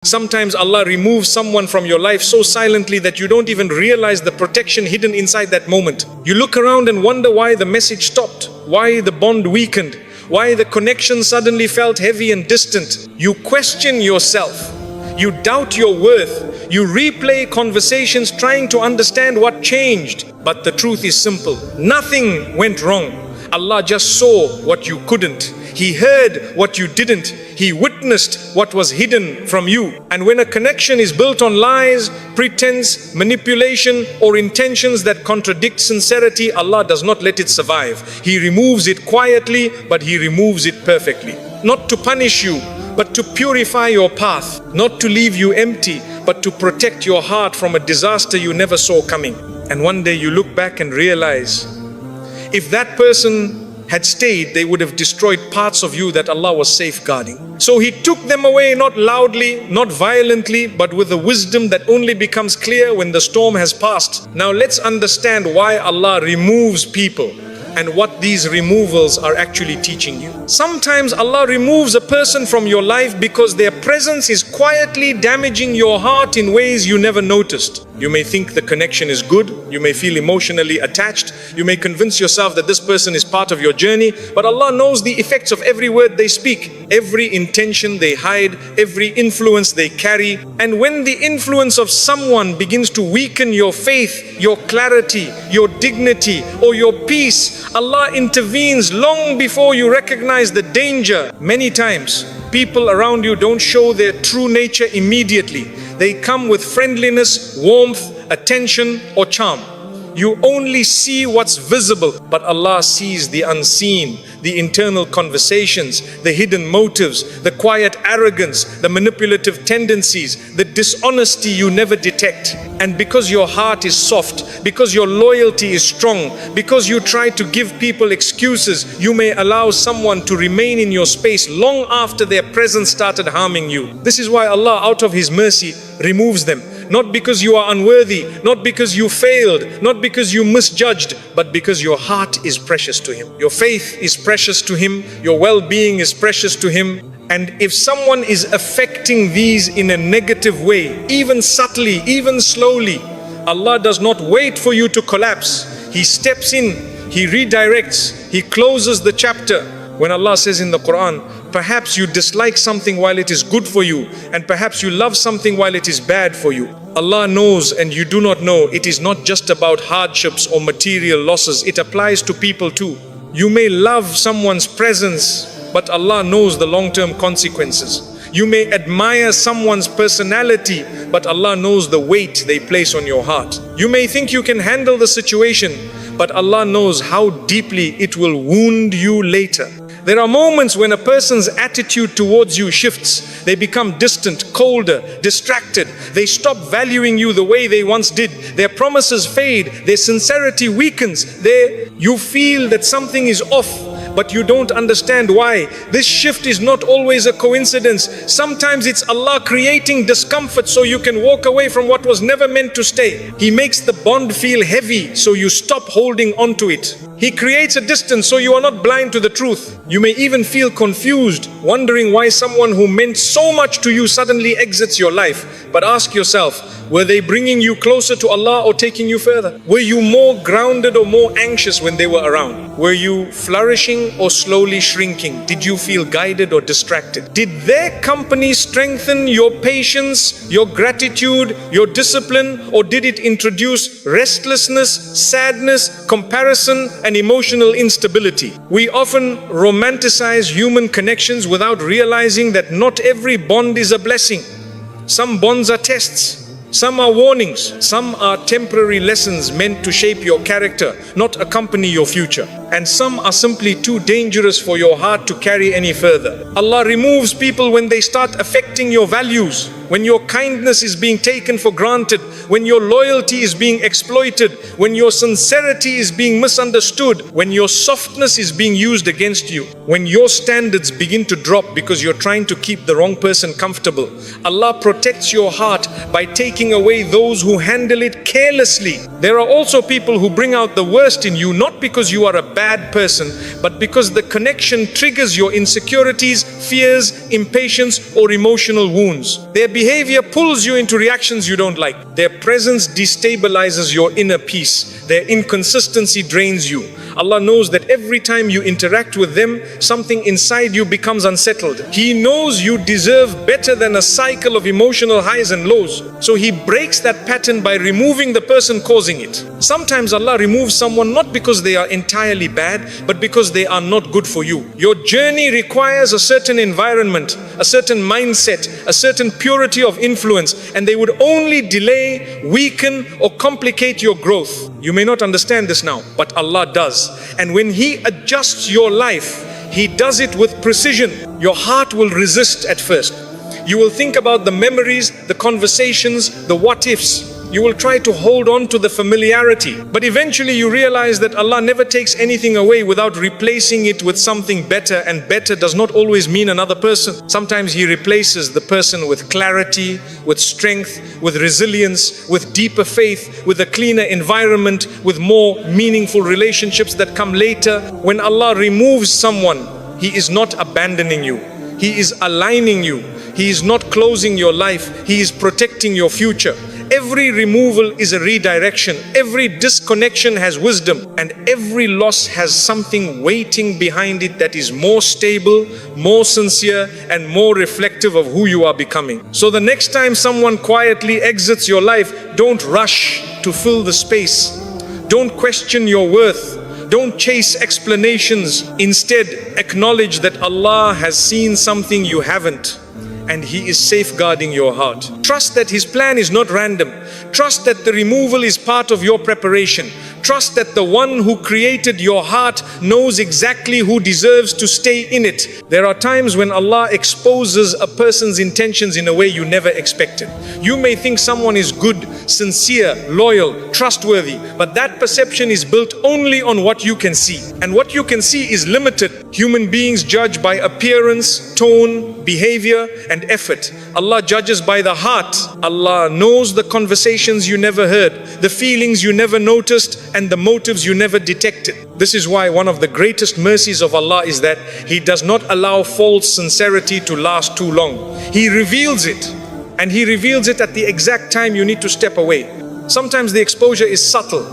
Sometimes Allah removes someone from your life so silently that you don't even realize the protection hidden inside that moment. You look around and wonder why the message stopped, why the bond weakened, why the connection suddenly felt heavy and distant. You question yourself. You doubt your worth. You replay conversations trying to understand what changed. But the truth is simple. Nothing went wrong. Allah just saw what you couldn't. He heard what you didn't. He witnessed what was hidden from you. And when a connection is built on lies, pretense, manipulation, or intentions that contradict sincerity, Allah does not let it survive. He removes it quietly, but He removes it perfectly. Not to punish you, but to purify your path. Not to leave you empty, but to protect your heart from a disaster you never saw coming. And one day you look back and realize, if that person had stayed, they would have destroyed parts of you that Allah was safeguarding. So He took them away, not loudly, not violently, but with a wisdom that only becomes clear when the storm has passed. Now let's understand why Allah removes people and what these removals are actually teaching you. Sometimes Allah removes a person from your life because their presence is quietly damaging your heart in ways you never noticed. You may think the connection is good, you may feel emotionally attached, you may convince yourself that this person is part of your journey, but Allah knows the effects of every word they speak, every intention they hide, every influence they carry. And when the influence of someone begins to weaken your faith, your clarity, your dignity, or your peace, Allah intervenes long before you recognize the danger. Many times, people around you don't show their true nature immediately. They come with friendliness, warmth, attention, or charm. You only see what's visible, but Allah sees the unseen, the internal conversations, the hidden motives, the quiet arrogance, the manipulative tendencies, the dishonesty you never detect. And because your heart is soft, because your loyalty is strong, because you try to give people excuses, you may allow someone to remain in your space long after their presence started harming you. This is why Allah, out of His mercy, removes them. Not because you are unworthy, not because you failed, not because you misjudged, but because your heart is precious to Him. Your faith is precious to Him. Your well-being is precious to Him. And if someone is affecting these in a negative way, even subtly, even slowly, Allah does not wait for you to collapse. He steps in, He redirects, He closes the chapter. When Allah says in the Quran, perhaps you dislike something while it is good for you, and perhaps you love something while it is bad for you. Allah knows and you do not know. It is not just about hardships or material losses. It applies to people too. You may love someone's presence, but Allah knows the long-term consequences. You may admire someone's personality, but Allah knows the weight they place on your heart. You may think you can handle the situation, but Allah knows how deeply it will wound you later. There are moments when a person's attitude towards you shifts. They become distant, colder, distracted. They stop valuing you the way they once did. Their promises fade. Their sincerity weakens. You feel that something is off, but you don't understand why. This shift is not always a coincidence. Sometimes it's Allah creating discomfort so you can walk away from what was never meant to stay. He makes the bond feel heavy so you stop holding on to it. He creates a distance so you are not blind to the truth. You may even feel confused, wondering why someone who meant so much to you suddenly exits your life. But ask yourself, were they bringing you closer to Allah or taking you further? Were you more grounded or more anxious when they were around? Were you flourishing or slowly shrinking? Did you feel guided or distracted? Did their company strengthen your patience, your gratitude, your discipline, or did it introduce restlessness, sadness, comparison, and emotional instability? We often romanticize human connections without realizing that not every bond is a blessing. Some bonds are tests. Some are warnings. Some are temporary lessons meant to shape your character, not accompany your future. And some are simply too dangerous for your heart to carry any further. Allah removes people when they start affecting your values, when your kindness is being taken for granted, when your loyalty is being exploited, when your sincerity is being misunderstood, when your softness is being used against you, when your standards begin to drop because you're trying to keep the wrong person comfortable. Allah protects your heart by taking away those who handle it carelessly. There are also people who bring out the worst in you, not because you are a bad person, but because the connection triggers your insecurities, fears, impatience, or emotional wounds. There behavior pulls you into reactions you don't like. Their presence destabilizes your inner peace. Their inconsistency drains you. Allah knows that every time you interact with them, something inside you becomes unsettled. He knows you deserve better than a cycle of emotional highs and lows. So He breaks that pattern by removing the person causing it. Sometimes Allah removes someone not because they are entirely bad, but because they are not good for you. Your journey requires a certain environment, a certain mindset, a certain purity of influence, and they would only delay, weaken, or complicate your growth. You may not understand this now, but Allah does. And when He adjusts your life, He does it with precision. Your heart will resist at first. You will think about the memories, the conversations, the what ifs. You will try to hold on to the familiarity. But eventually you realize that Allah never takes anything away without replacing it with something better. And better does not always mean another person. Sometimes He replaces the person with clarity, with strength, with resilience, with deeper faith, with a cleaner environment, with more meaningful relationships that come later. When Allah removes someone, He is not abandoning you. He is aligning you. He is not closing your life. He is protecting your future. Every removal is a redirection. Every disconnection has wisdom, and every loss has something waiting behind it that is more stable, more sincere, and more reflective of who you are becoming. So the next time someone quietly exits your life, don't rush to fill the space. Don't question your worth. Don't chase explanations. Instead, acknowledge that Allah has seen something you haven't, and He is safeguarding your heart. Trust that His plan is not random. Trust that the removal is part of your preparation. Trust that the one who created your heart knows exactly who deserves to stay in it. There are times when Allah exposes a person's intentions in a way you never expected. You may think someone is good, sincere, loyal, trustworthy, but that perception is built only on what you can see. And what you can see is limited. Human beings judge by appearance, tone, behavior, and effort. Allah judges by the heart. Allah knows the conversations you never heard, the feelings you never noticed, and the motives you never detected. This is why one of the greatest mercies of Allah is that He does not allow false sincerity to last too long. He reveals it, and He reveals it at the exact time you need to step away. Sometimes the exposure is subtle.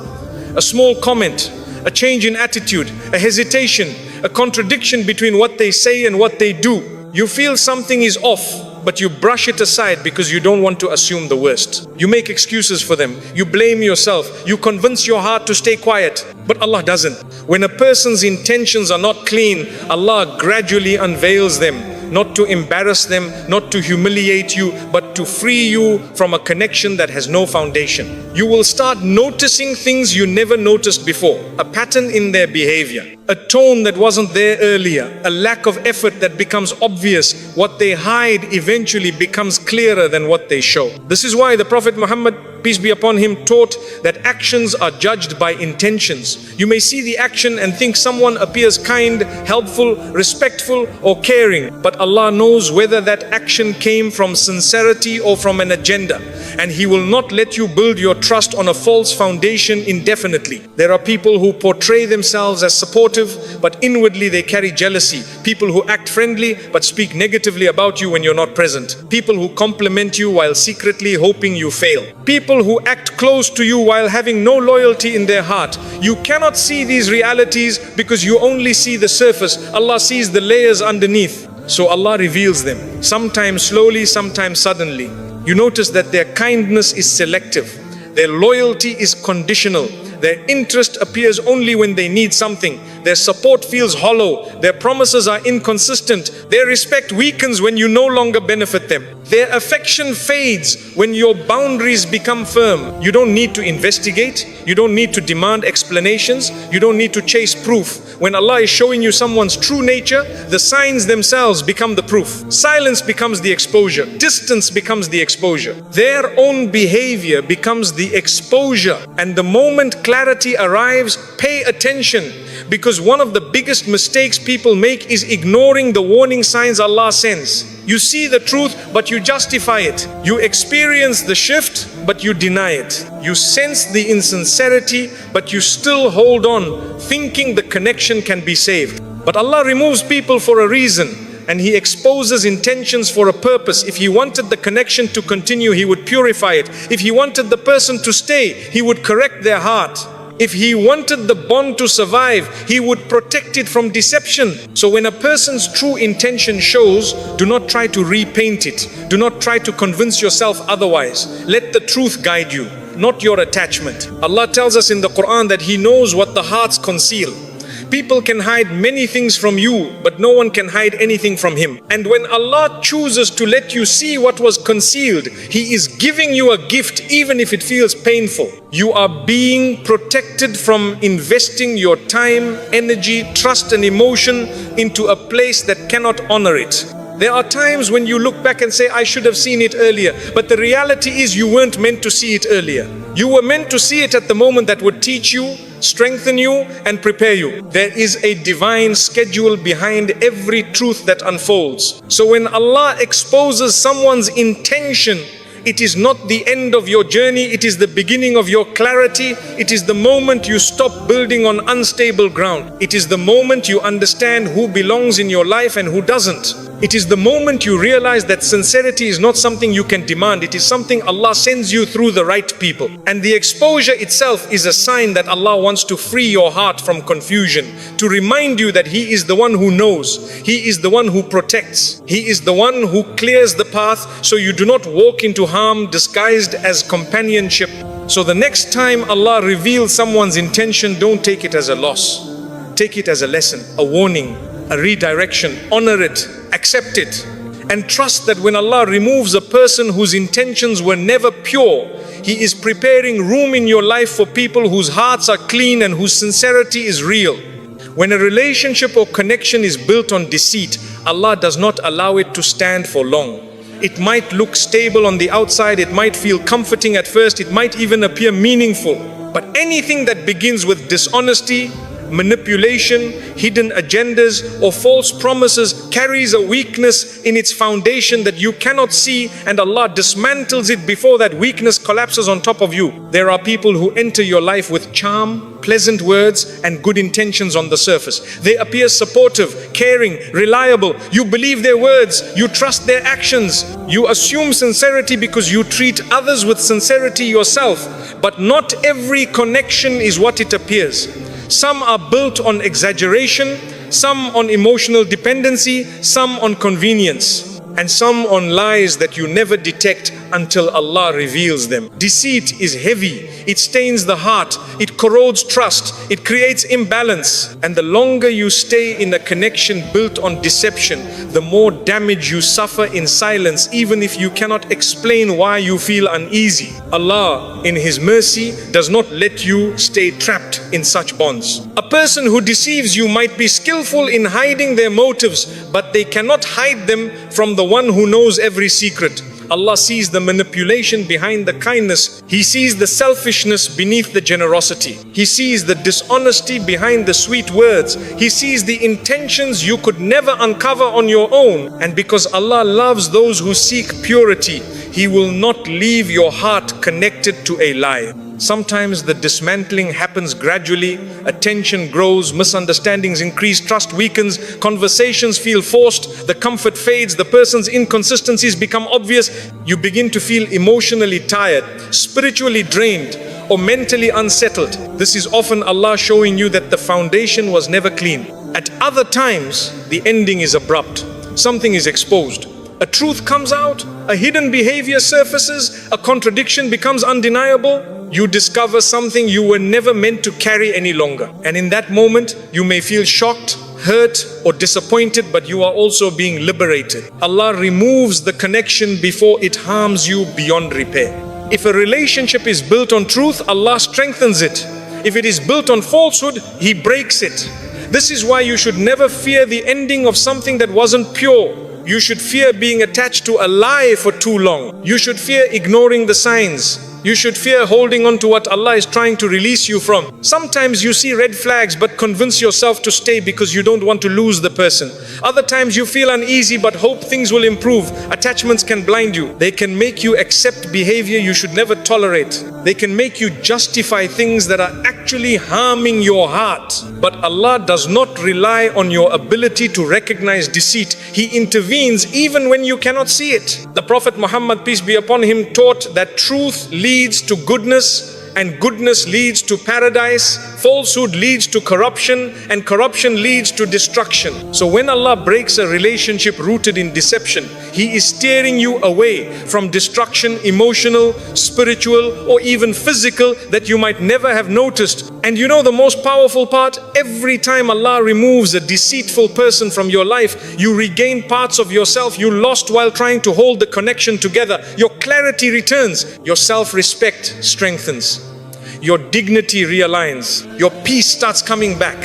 A small comment, a change in attitude, a hesitation, a contradiction between what they say and what they do. You feel something is off, but you brush it aside because you don't want to assume the worst. You make excuses for them. You blame yourself. You convince your heart to stay quiet. But Allah doesn't. When a person's intentions are not clean, Allah gradually unveils them. Not to embarrass them, not to humiliate you, but to free you from a connection that has no foundation. You will start noticing things you never noticed before. A pattern in their behavior, a tone that wasn't there earlier, a lack of effort that becomes obvious. What they hide eventually becomes clearer than what they show. This is why the Prophet Muhammad, peace be upon him, taught that actions are judged by intentions. You may see the action and think someone appears kind, helpful, respectful, or caring, but Allah knows whether that action came from sincerity or from an agenda, and He will not let you build your trust on a false foundation indefinitely. There are people who portray themselves as supportive, but inwardly they carry jealousy. People who act friendly but speak negatively about you when you're not present. People who compliment you while secretly hoping you fail. People who act close to you while having no loyalty in their heart. You cannot see these realities because you only see the surface. Allah sees the layers underneath. So Allah reveals them, sometimes slowly, sometimes suddenly. You notice that their kindness is selective. Their loyalty is conditional. Their interest appears only when they need something. Their support feels hollow. Their promises are inconsistent. Their respect weakens when you no longer benefit them. Their affection fades when your boundaries become firm. You don't need to investigate. You don't need to demand explanations. You don't need to chase proof. When Allah is showing you someone's true nature, the signs themselves become the proof. Silence becomes the exposure. Distance becomes the exposure. Their own behavior becomes the exposure. And the moment clarity arrives, pay attention, because one of the biggest mistakes people make is ignoring the warning signs Allah sends. You see the truth, but you justify it. You experience the shift, but you deny it. You sense the insincerity, but you still hold on, thinking the connection can be saved. But Allah removes people for a reason. and He exposes intentions for a purpose. If He wanted the connection to continue, He would purify it. If He wanted the person to stay, He would correct their heart. If He wanted the bond to survive, He would protect it from deception. So when a person's true intention shows, do not try to repaint it. Do not try to convince yourself otherwise. Let the truth guide you, not your attachment. Allah tells us in the Quran that He knows what the hearts conceal. People can hide many things from you, but no one can hide anything from Him. And when Allah chooses to let you see what was concealed, He is giving you a gift even if it feels painful. You are being protected from investing your time, energy, trust and emotion into a place that cannot honor it. There are times when you look back and say, I should have seen it earlier. But the reality is you weren't meant to see it earlier. You were meant to see it at the moment that would teach you, strengthen you and prepare you. There is a divine schedule behind every truth that unfolds. So when Allah exposes someone's intention, it is not the end of your journey, it is the beginning of your clarity. It is the moment you stop building on unstable ground. It is the moment you understand who belongs in your life and who doesn't. It is the moment you realize that sincerity is not something you can demand. It is something Allah sends you through the right people. And the exposure itself is a sign that Allah wants to free your heart from confusion, to remind you that He is the one who knows. He is the one who protects. He is the one who clears the path so you do not walk into harm disguised as companionship. So the next time Allah reveals someone's intention, don't take it as a loss. Take it as a lesson, a warning, a redirection. Honor it, accept it, and trust that when Allah removes a person whose intentions were never pure, He is preparing room in your life for people whose hearts are clean and whose sincerity is real. When a relationship or connection is built on deceit, Allah does not allow it to stand for long. It might look stable on the outside, it might feel comforting at first, it might even appear meaningful. But anything that begins with dishonesty, manipulation, hidden agendas or false promises carries a weakness in its foundation that you cannot see, and Allah dismantles it before that weakness collapses on top of you. There are people who enter your life with charm, pleasant words and good intentions on the surface. They appear supportive, caring, reliable. You believe their words, you trust their actions. You assume sincerity because you treat others with sincerity yourself. But not every connection is what it appears. Some are built on exaggeration, some on emotional dependency, some on convenience, and some on lies that you never detect until Allah reveals them. Deceit is heavy. It stains the heart. It corrodes trust. It creates imbalance. And the longer you stay in a connection built on deception, the more damage you suffer in silence, even if you cannot explain why you feel uneasy. Allah, in His mercy, does not let you stay trapped in such bonds. A person who deceives you might be skillful in hiding their motives, but they cannot hide them from the one who knows every secret. Allah sees the manipulation behind the kindness. He sees the selfishness beneath the generosity. He sees the dishonesty behind the sweet words. He sees the intentions you could never uncover on your own. And because Allah loves those who seek purity, He will not leave your heart connected to a lie. Sometimes the dismantling happens gradually, attention grows, misunderstandings increase, trust weakens, conversations feel forced, the comfort fades, the person's inconsistencies become obvious. You begin to feel emotionally tired, spiritually drained, or mentally unsettled. This is often Allah showing you that the foundation was never clean. At other times, the ending is abrupt. Something is exposed. A truth comes out, a hidden behavior surfaces, a contradiction becomes undeniable. You discover something you were never meant to carry any longer. And in that moment, you may feel shocked, hurt, or disappointed, but you are also being liberated. Allah removes the connection before it harms you beyond repair. If a relationship is built on truth, Allah strengthens it. If it is built on falsehood, He breaks it. This is why you should never fear the ending of something that wasn't pure. You should fear being attached to a lie for too long. You should fear ignoring the signs. You should fear holding on to what Allah is trying to release you from. Sometimes you see red flags but convince yourself to stay because you don't want to lose the person. Other times you feel uneasy but hope things will improve. Attachments can blind you. They can make you accept behavior you should never tolerate. They can make you justify things that are actually harming your heart. But Allah does not rely on your ability to recognize deceit. He intervenes even when you cannot see it. The Prophet Muhammad, peace be upon him, taught that truth leads to goodness, and goodness leads to paradise, falsehood leads to corruption, and corruption leads to destruction. So when Allah breaks a relationship rooted in deception, He is steering you away from destruction, emotional, spiritual, or even physical, that you might never have noticed. And you know the most powerful part? Every time Allah removes a deceitful person from your life, you regain parts of yourself you lost while trying to hold the connection together. Your clarity returns, your self-respect strengthens, your dignity realigns, your peace starts coming back,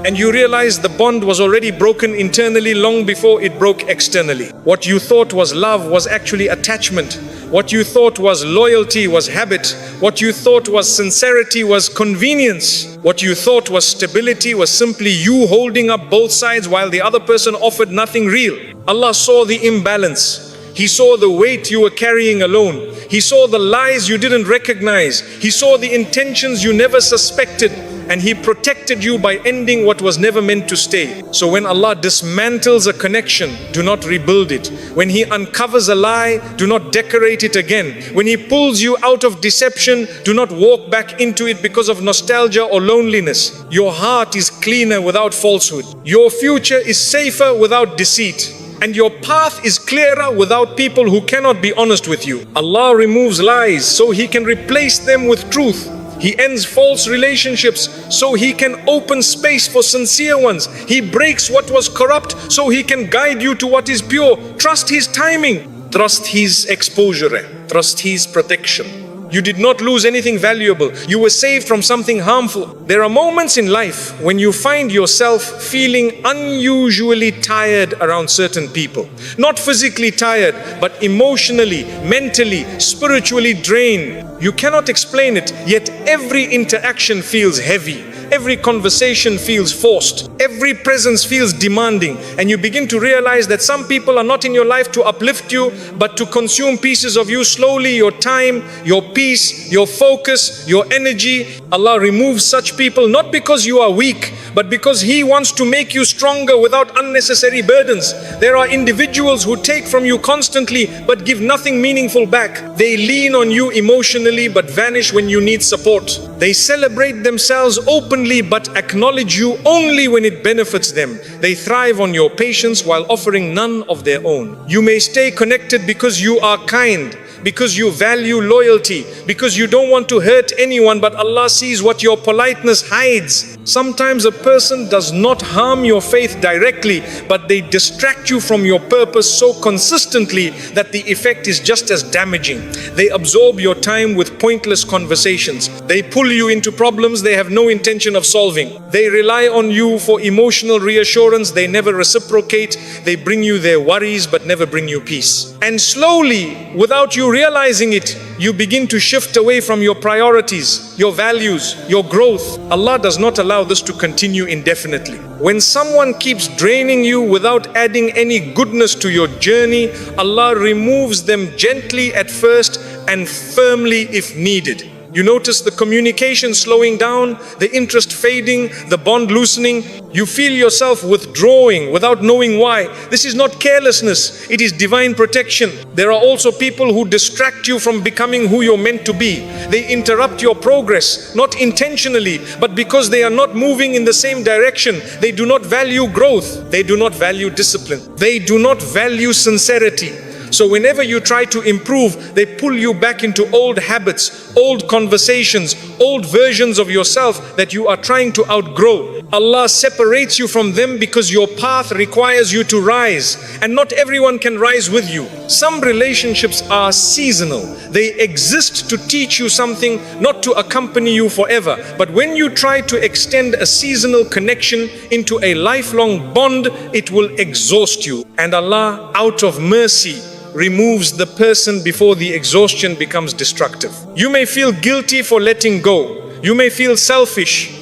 and you realize the bond was already broken internally long before it broke externally. What you thought was love was actually attachment. What you thought was loyalty was habit. What you thought was sincerity was convenience. What you thought was stability was simply you holding up both sides while the other person offered nothing real. Allah saw the imbalance. He saw the weight you were carrying alone. He saw the lies you didn't recognize. He saw the intentions you never suspected. And He protected you by ending what was never meant to stay. So when Allah dismantles a connection, do not rebuild it. When He uncovers a lie, do not decorate it again. When He pulls you out of deception, do not walk back into it because of nostalgia or loneliness. Your heart is cleaner without falsehood. Your future is safer without deceit. And your path is clearer without people who cannot be honest with you. Allah removes lies so He can replace them with truth. He ends false relationships so He can open space for sincere ones. He breaks what was corrupt so He can guide you to what is pure. Trust His timing. Trust His exposure. Trust His protection. You did not lose anything valuable. You were saved from something harmful. There are moments in life when you find yourself feeling unusually tired around certain people. Not physically tired, but emotionally, mentally, spiritually drained. You cannot explain it, yet every interaction feels heavy. Every conversation feels forced. Every presence feels demanding. And you begin to realize that some people are not in your life to uplift you, but to consume pieces of you slowly, your time, your peace, your focus, your energy. Allah removes such people not because you are weak, but because He wants to make you stronger without unnecessary burdens. There are individuals who take from you constantly, but give nothing meaningful back. They lean on you emotionally, but vanish when you need support. They celebrate themselves openly, but acknowledge you only when it benefits them. They thrive on your patience while offering none of their own. You may stay connected because you are kind, because you value loyalty, because you don't want to hurt anyone, but Allah sees what your politeness hides. Sometimes a person does not harm your faith directly, but they distract you from your purpose so consistently that the effect is just as damaging. They absorb your time with pointless conversations. They pull you into problems they have no intention of solving. They rely on you for emotional reassurance. They never reciprocate. They bring you their worries but never bring you peace. And slowly, without you realizing it, you begin to shift away from your priorities, your values, your growth. Allah does not allow this to continue indefinitely. When someone keeps draining you without adding any goodness to your journey, Allah removes them gently at first and firmly if needed. You notice the communication slowing down, the interest fading, the bond loosening. You feel yourself withdrawing without knowing why. This is not carelessness, it is divine protection. There are also people who distract you from becoming who you're meant to be. They interrupt your progress, not intentionally, but because they are not moving in the same direction. They do not value growth. They do not value discipline. They do not value sincerity. So whenever you try to improve, they pull you back into old habits, old conversations, old versions of yourself that you are trying to outgrow. Allah separates you from them because your path requires you to rise, and not everyone can rise with you. Some relationships are seasonal. They exist to teach you something, not to accompany you forever. But when you try to extend a seasonal connection into a lifelong bond, it will exhaust you. And Allah, out of mercy, removes the person before the exhaustion becomes destructive. You may feel guilty for letting go. You may feel selfish.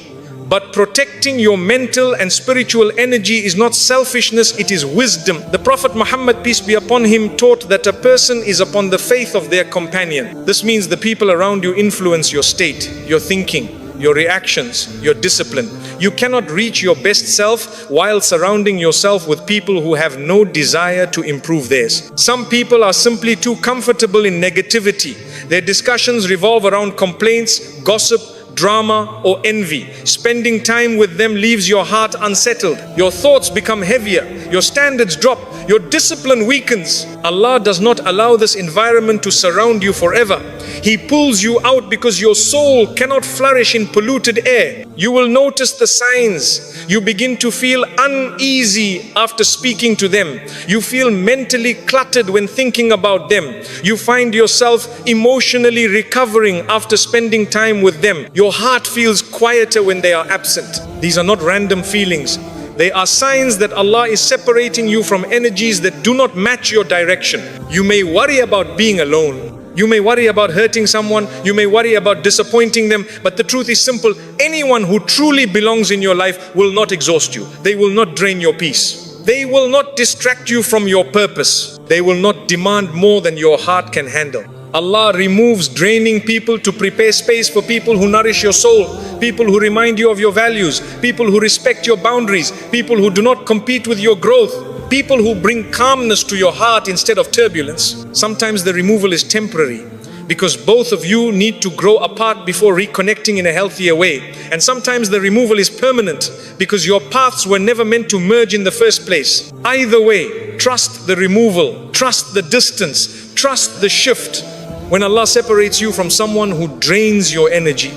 But protecting your mental and spiritual energy is not selfishness, it is wisdom. The Prophet Muhammad, peace be upon him, taught that a person is upon the faith of their companion. This means the people around you influence your state, your thinking, your reactions, your discipline. You cannot reach your best self while surrounding yourself with people who have no desire to improve theirs. Some people are simply too comfortable in negativity. Their discussions revolve around complaints, gossip, drama or envy. Spending time with them leaves your heart unsettled. Your thoughts become heavier. Your standards drop. Your discipline weakens. Allah does not allow this environment to surround you forever. He pulls you out because your soul cannot flourish in polluted air. You will notice the signs. You begin to feel uneasy after speaking to them. You feel mentally cluttered when thinking about them. You find yourself emotionally recovering after spending time with them. Your heart feels quieter when they are absent. These are not random feelings. They are signs that Allah is separating you from energies that do not match your direction. You may worry about being alone. You may worry about hurting someone. You may worry about disappointing them. But the truth is simple. Anyone who truly belongs in your life will not exhaust you. They will not drain your peace. They will not distract you from your purpose. They will not demand more than your heart can handle. Allah removes draining people to prepare space for people who nourish your soul, people who remind you of your values, people who respect your boundaries, people who do not compete with your growth, people who bring calmness to your heart instead of turbulence. Sometimes the removal is temporary because both of you need to grow apart before reconnecting in a healthier way. And sometimes the removal is permanent because your paths were never meant to merge in the first place. Either way, trust the removal, trust the distance, trust the shift. When Allah separates you from someone who drains your energy,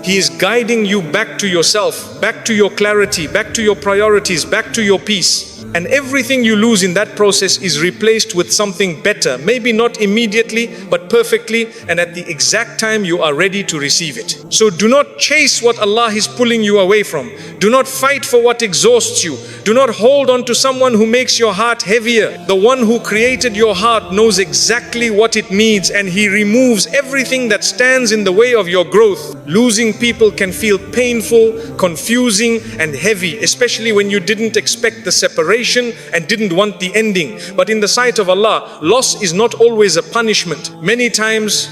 He is guiding you back to yourself, back to your clarity, back to your priorities, back to your peace. And everything you lose in that process is replaced with something better. Maybe not immediately, but perfectly and at the exact time you are ready to receive it. So do not chase what Allah is pulling you away from. Do not fight for what exhausts you. Do not hold on to someone who makes your heart heavier. The one who created your heart knows exactly what it needs, and He removes everything that stands in the way of your growth. Losing people can feel painful, confusing and heavy, especially when you didn't expect the separation and didn't want the ending. But in the sight of Allah, loss is not always a punishment. Many times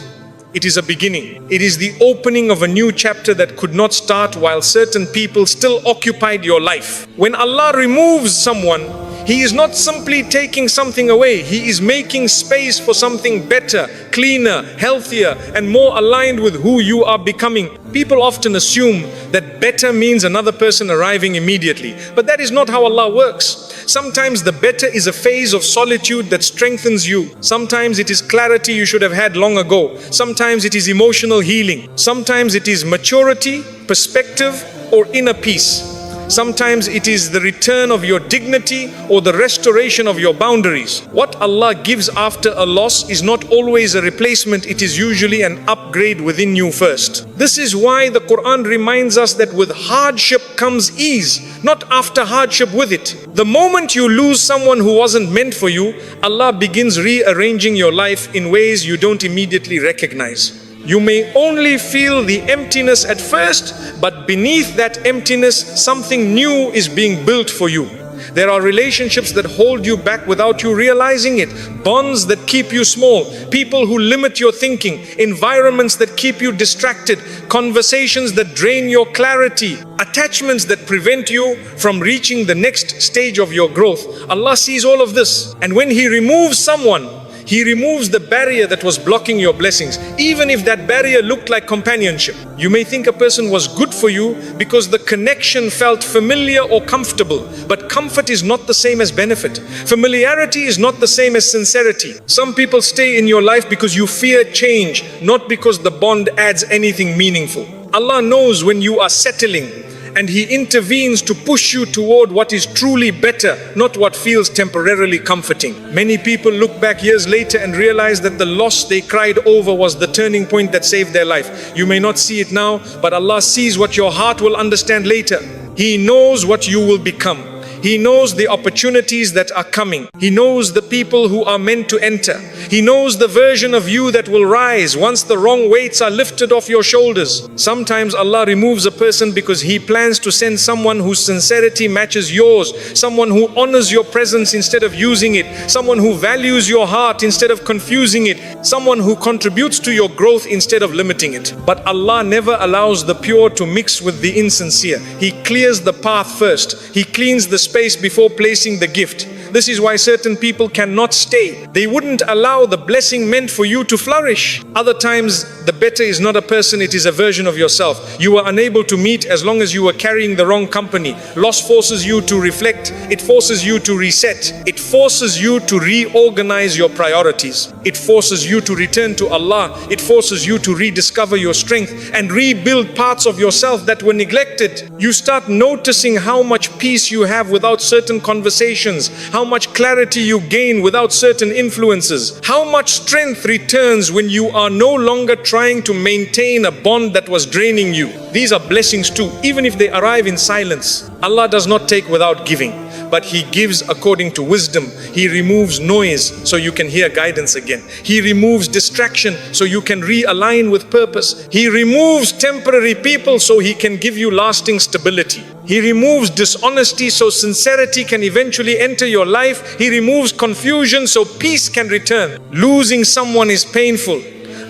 it is a beginning. It is the opening of a new chapter that could not start while certain people still occupied your life. When Allah removes someone, He is not simply taking something away. He is making space for something better, cleaner, healthier, and more aligned with who you are becoming. People often assume that better means another person arriving immediately. But that is not how Allah works. Sometimes the better is a phase of solitude that strengthens you. Sometimes it is clarity you should have had long ago. Sometimes it is emotional healing. Sometimes it is maturity, perspective, or inner peace. Sometimes it is the return of your dignity or the restoration of your boundaries. What Allah gives after a loss is not always a replacement. It is usually an upgrade within you first. This is why the Quran reminds us that with hardship comes ease, not after hardship with it. The moment you lose someone who wasn't meant for you, Allah begins rearranging your life in ways you don't immediately recognize. You may only feel the emptiness at first, but beneath that emptiness, something new is being built for you. There are relationships that hold you back without you realizing it, bonds that keep you small, people who limit your thinking, environments that keep you distracted, conversations that drain your clarity, attachments that prevent you from reaching the next stage of your growth. Allah sees all of this, and when He removes someone, He removes the barrier that was blocking your blessings, even if that barrier looked like companionship. You may think a person was good for you because the connection felt familiar or comfortable, but comfort is not the same as benefit. Familiarity is not the same as sincerity. Some people stay in your life because you fear change, not because the bond adds anything meaningful. Allah knows when you are settling, and He intervenes to push you toward what is truly better, not what feels temporarily comforting. Many people look back years later and realize that the loss they cried over was the turning point that saved their life. You may not see it now, but Allah sees what your heart will understand later. He knows what you will become. He knows the opportunities that are coming. He knows the people who are meant to enter. He knows the version of you that will rise once the wrong weights are lifted off your shoulders. Sometimes Allah removes a person because He plans to send someone whose sincerity matches yours, someone who honors your presence instead of using it, someone who values your heart instead of confusing it, someone who contributes to your growth instead of limiting it. But Allah never allows the pure to mix with the insincere. He clears the path first. He cleans the space before placing the gift. This is why certain people cannot stay. They wouldn't allow the blessing meant for you to flourish. Other times, the better is not a person, it is a version of yourself. You were unable to meet as long as you were carrying the wrong company. Loss forces you to reflect. It forces you to reset. It forces you to reorganize your priorities. It forces you to return to Allah. It forces you to rediscover your strength and rebuild parts of yourself that were neglected. You start noticing how much peace you have without certain conversations, how much clarity you gain without certain influences, how much strength returns when you are no longer trying to maintain a bond that was draining you. These are blessings too, even if they arrive in silence. Allah does not take without giving, but He gives according to wisdom. He removes noise so you can hear guidance again. He removes distraction so you can realign with purpose. He removes temporary people so He can give you lasting stability. He removes dishonesty so sincerity can eventually enter your life. He removes confusion so peace can return. Losing someone is painful,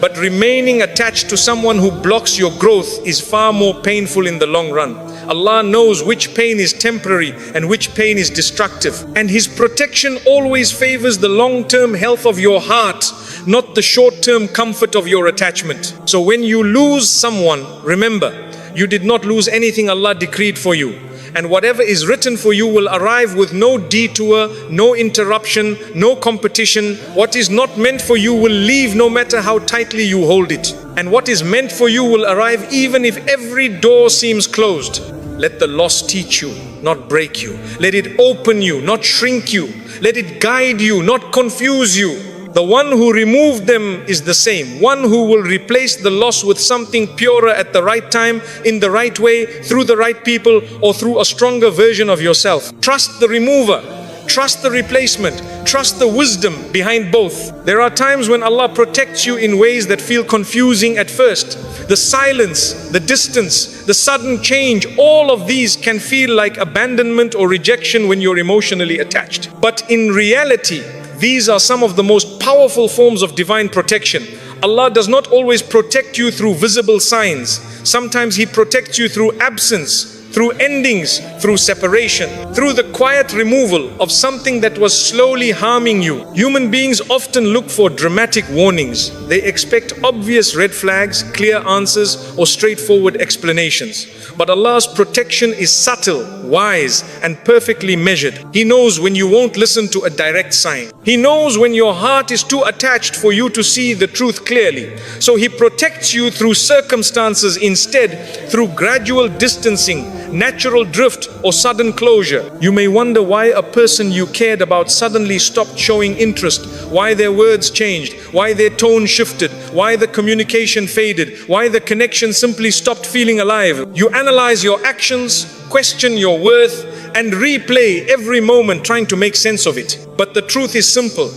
but remaining attached to someone who blocks your growth is far more painful in the long run. Allah knows which pain is temporary and which pain is destructive. And His protection always favors the long-term health of your heart, not the short-term comfort of your attachment. So when you lose someone, remember, you did not lose anything Allah decreed for you. And whatever is written for you will arrive with no detour, no interruption, no competition. What is not meant for you will leave no matter how tightly you hold it. And what is meant for you will arrive even if every door seems closed. Let the loss teach you, not break you. Let it open you, not shrink you. Let it guide you, not confuse you. The one who removed them is the same. One who will replace the loss with something purer at the right time, in the right way, through the right people, or through a stronger version of yourself. Trust the remover. Trust the replacement. Trust the wisdom behind both. There are times when Allah protects you in ways that feel confusing at first. The silence, the distance, the sudden change, all of these can feel like abandonment or rejection when you're emotionally attached. But in reality, these are some of the most powerful forms of divine protection. Allah does not always protect you through visible signs. Sometimes He protects you through absence, through endings, through separation, through the quiet removal of something that was slowly harming you. Human beings often look for dramatic warnings. They expect obvious red flags, clear answers, or straightforward explanations. But Allah's protection is subtle, wise, and perfectly measured. He knows when you won't listen to a direct sign. He knows when your heart is too attached for you to see the truth clearly. So He protects you through circumstances instead, through gradual distancing, natural drift, or sudden closure. You may wonder why a person you cared about suddenly stopped showing interest, why their words changed, why their tone shifted, why the communication faded, why the connection simply stopped feeling alive. You analyze your actions, question your worth, and replay every moment trying to make sense of it. But the truth is simple.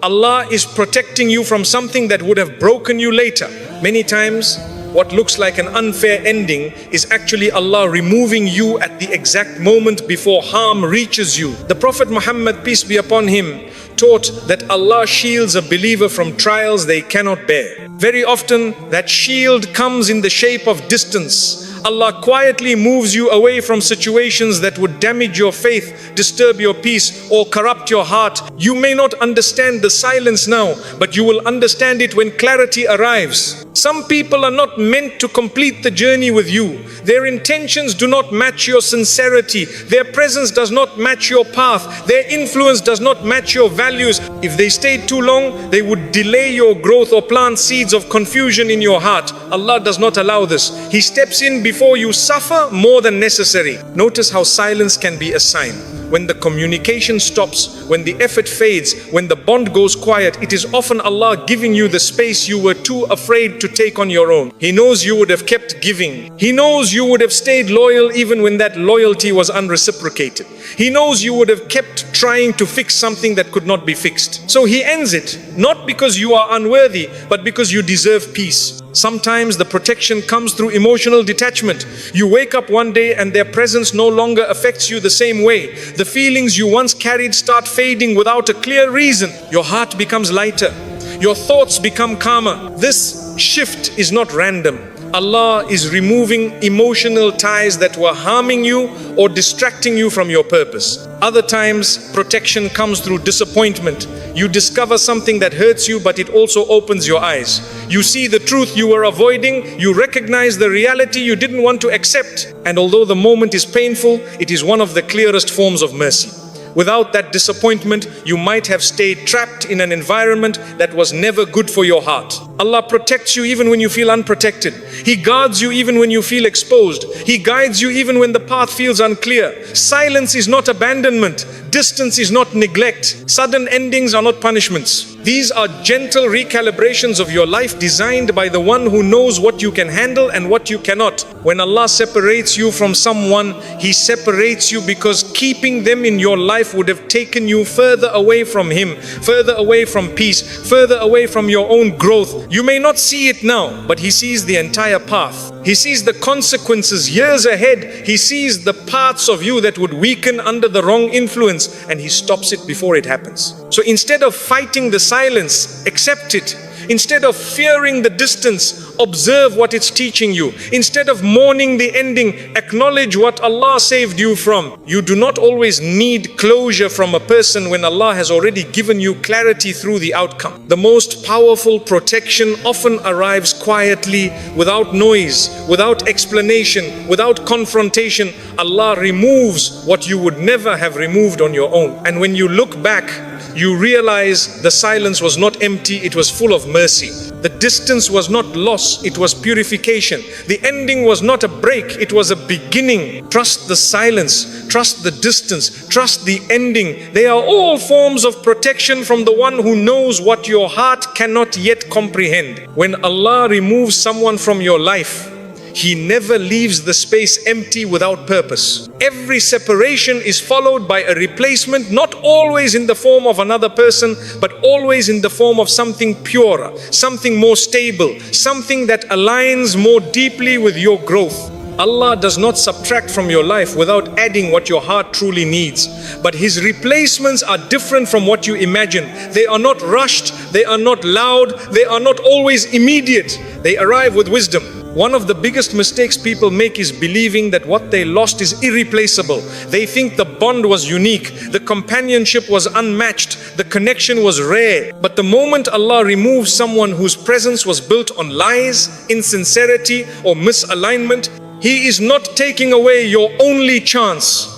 Allah is protecting you from something that would have broken you later. Many times, what looks like an unfair ending is actually Allah removing you at the exact moment before harm reaches you. The Prophet Muhammad, peace be upon him, taught that Allah shields a believer from trials they cannot bear. Very often, that shield comes in the shape of distance. Allah quietly moves you away from situations that would damage your faith, disturb your peace, or corrupt your heart. You may not understand the silence now, but you will understand it when clarity arrives. Some people are not meant to complete the journey with you. Their intentions do not match your sincerity. Their presence does not match your path. Their influence does not match your values. If they stayed too long, they would delay your growth or plant seeds of confusion in your heart. Allah does not allow this. He steps in before you suffer more than necessary. Notice how silence can be a sign. when the communication stops, when the effort fades, when the bond goes quiet, it is often Allah giving you the space you were too afraid to take on your own. He knows you would have kept giving. He knows you would have stayed loyal even when that loyalty was unreciprocated. He knows you would have kept trying to fix something that could not be fixed. So He ends it, not because you are unworthy, but because you deserve peace. Sometimes the protection comes through emotional detachment. You wake up one day and their presence no longer affects you the same way. The feelings you once carried start fading without a clear reason. Your heart becomes lighter. Your thoughts become calmer. This shift is not random. Allah is removing emotional ties that were harming you or distracting you from your purpose. Other times, protection comes through disappointment. You discover something that hurts you, but it also opens your eyes. You see the truth you were avoiding. You recognize the reality you didn't want to accept. And although the moment is painful, it is one of the clearest forms of mercy. Without that disappointment, you might have stayed trapped in an environment that was never good for your heart. Allah protects you even when you feel unprotected. He guards you even when you feel exposed. He guides you even when the path feels unclear. Silence is not abandonment. Distance is not neglect. Sudden endings are not punishments. These are gentle recalibrations of your life designed by the one who knows what you can handle and what you cannot. When Allah separates you from someone, He separates you because keeping them in your life would have taken you further away from Him, further away from peace, further away from your own growth. You may not see it now, but He sees the entire path. He sees the consequences years ahead. He sees the parts of you that would weaken under the wrong influence, and He stops it before it happens. So instead of fighting the silence, accept it. Instead of fearing the distance, observe what it's teaching you. Instead of mourning the ending, acknowledge what Allah saved you from. You do not always need closure from a person when Allah has already given you clarity through the outcome. The most powerful protection often arrives quietly, without noise, without explanation, without confrontation. Allah removes what you would never have removed on your own. And when you look back, you realize the silence was not empty, it was full of mercy. The distance was not loss, it was purification. The ending was not a break, it was a beginning. Trust the silence, trust the distance, trust the ending. They are all forms of protection from the one who knows what your heart cannot yet comprehend. When Allah removes someone from your life, He never leaves the space empty without purpose. Every separation is followed by a replacement, not always in the form of another person, but always in the form of something purer, something more stable, something that aligns more deeply with your growth. Allah does not subtract from your life without adding what your heart truly needs. But His replacements are different from what you imagine. They are not rushed, they are not loud, they are not always immediate. They arrive with wisdom. One of the biggest mistakes people make is believing that what they lost is irreplaceable. They think the bond was unique, the companionship was unmatched, the connection was rare. But the moment Allah removes someone whose presence was built on lies, insincerity, or misalignment, He is not taking away your only chance.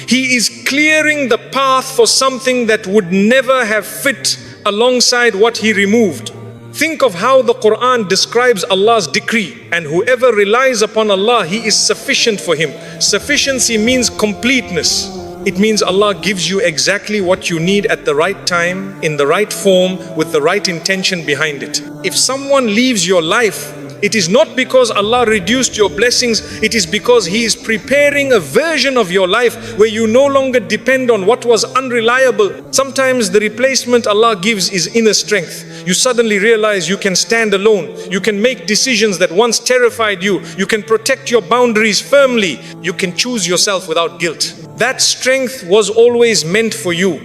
He is clearing the path for something that would never have fit alongside what He removed. Think of how the Quran describes Allah's decree, and whoever relies upon Allah, He is sufficient for him. Sufficiency means completeness. It means Allah gives you exactly what you need at the right time, in the right form, with the right intention behind it. If someone leaves your life, it is not because Allah reduced your blessings, it is because He is preparing a version of your life where you no longer depend on what was unreliable. Sometimes the replacement Allah gives is inner strength. You suddenly realize you can stand alone. You can make decisions that once terrified you. You can protect your boundaries firmly. You can choose yourself without guilt. That strength was always meant for you.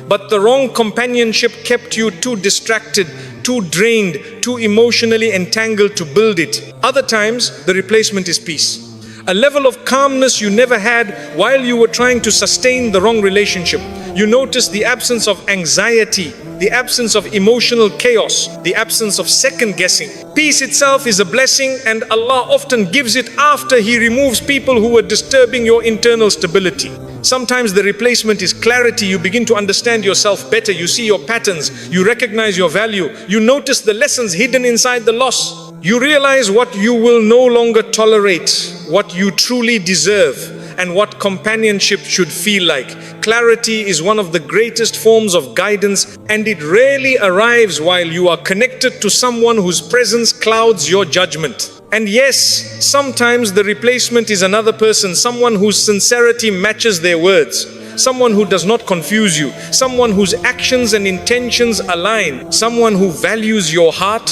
But the wrong companionship kept you too distracted, too drained, too emotionally entangled to build it. Other times, the replacement is peace. A level of calmness you never had while you were trying to sustain the wrong relationship. You notice the absence of anxiety, the absence of emotional chaos, the absence of second guessing. Peace itself is a blessing, and Allah often gives it after He removes people who were disturbing your internal stability. Sometimes the replacement is clarity. You begin to understand yourself better. You see your patterns. You recognize your value. You notice the lessons hidden inside the loss. You realize what you will no longer tolerate, what you truly deserve, and what companionship should feel like. clarity is one of the greatest forms of guidance, and it rarely arrives while you are connected to someone whose presence clouds your judgment. And yes, sometimes the replacement is another person, someone whose sincerity matches their words, someone who does not confuse you, someone whose actions and intentions align, someone who values your heart,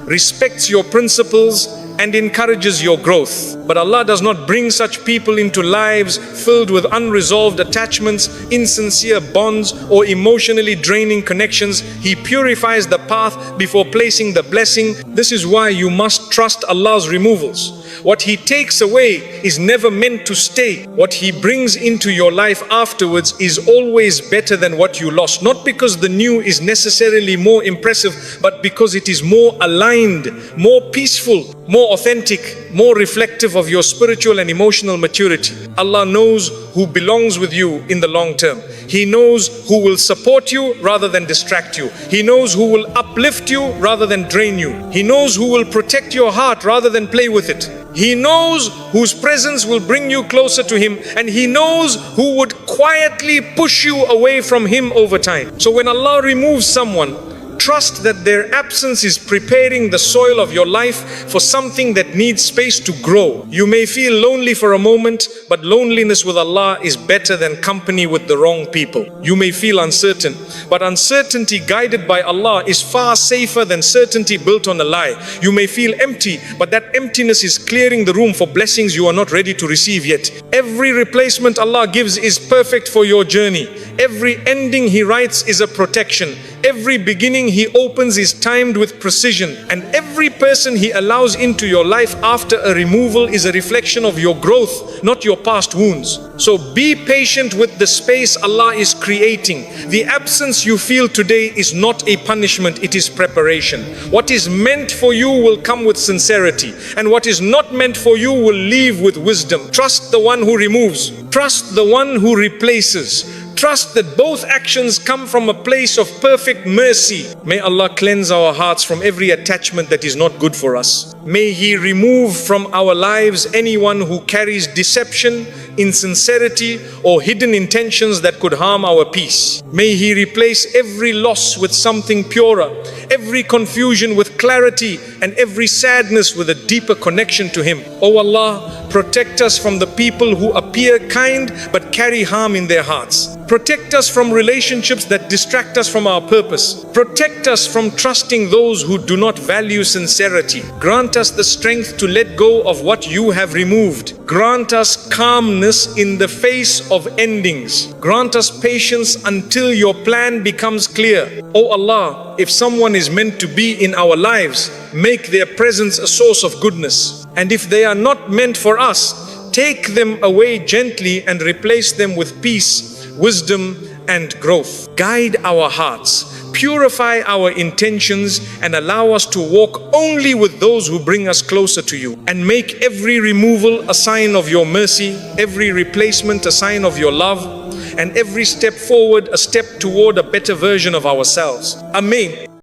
respects your principles, and encourages your growth. But Allah does not bring such people into lives filled with unresolved attachments, insincere bonds, or emotionally draining connections. He purifies the path before placing the blessing. This is why you must trust Allah's removals. What He takes away is never meant to stay. What He brings into your life afterwards is always better than what you lost. Not because the new is necessarily more impressive, but because it is more aligned, more peaceful, more authentic, more reflective of your spiritual and emotional maturity. Allah knows who belongs with you in the long term. He knows who will support you rather than distract you. He knows who will uplift you rather than drain you. He knows who will protect your heart rather than play with it. He knows whose presence will bring you closer to Him, and He knows who would quietly push you away from Him over time. So when Allah removes someone, trust that their absence is preparing the soil of your life for something that needs space to grow. You may feel lonely for a moment, but loneliness with Allah is better than company with the wrong people. You may feel uncertain, but uncertainty guided by Allah is far safer than certainty built on a lie. You may feel empty, but that emptiness is clearing the room for blessings you are not ready to receive yet. Every replacement Allah gives is perfect for your journey. Every ending He writes is a protection. Every beginning He opens is timed with precision, and every person He allows into your life after a removal is a reflection of your growth, not your past wounds. So be patient with the space Allah is creating. The absence you feel today is not a punishment, it is preparation. What is meant for you will come with sincerity, and what is not meant for you will leave with wisdom. Trust the one who removes. Trust the one who replaces. Trust that both actions come from a place of perfect mercy. May Allah cleanse our hearts from every attachment that is not good for us. May He remove from our lives anyone who carries deception, insincerity, or hidden intentions that could harm our peace. May He replace every loss with something purer, every confusion with clarity, and every sadness with a deeper connection to Him. O Allah, protect us from the people who appear kind but carry harm in their hearts. Protect us from relationships that distract us from our purpose. Protect us from trusting those who do not value sincerity. Grant us the strength to let go of what You have removed. Grant us calmness in the face of endings. Grant us patience until Your plan becomes clear. O Allah, if someone is meant to be in our lives, make their presence a source of goodness. And if they are not meant for us, take them away gently and replace them with peace, wisdom, and growth. Guide our hearts, purify our intentions, and allow us to walk only with those who bring us closer to You. And make every removal a sign of Your mercy, every replacement a sign of Your love, and every step forward a step toward a better version of ourselves. Ameen.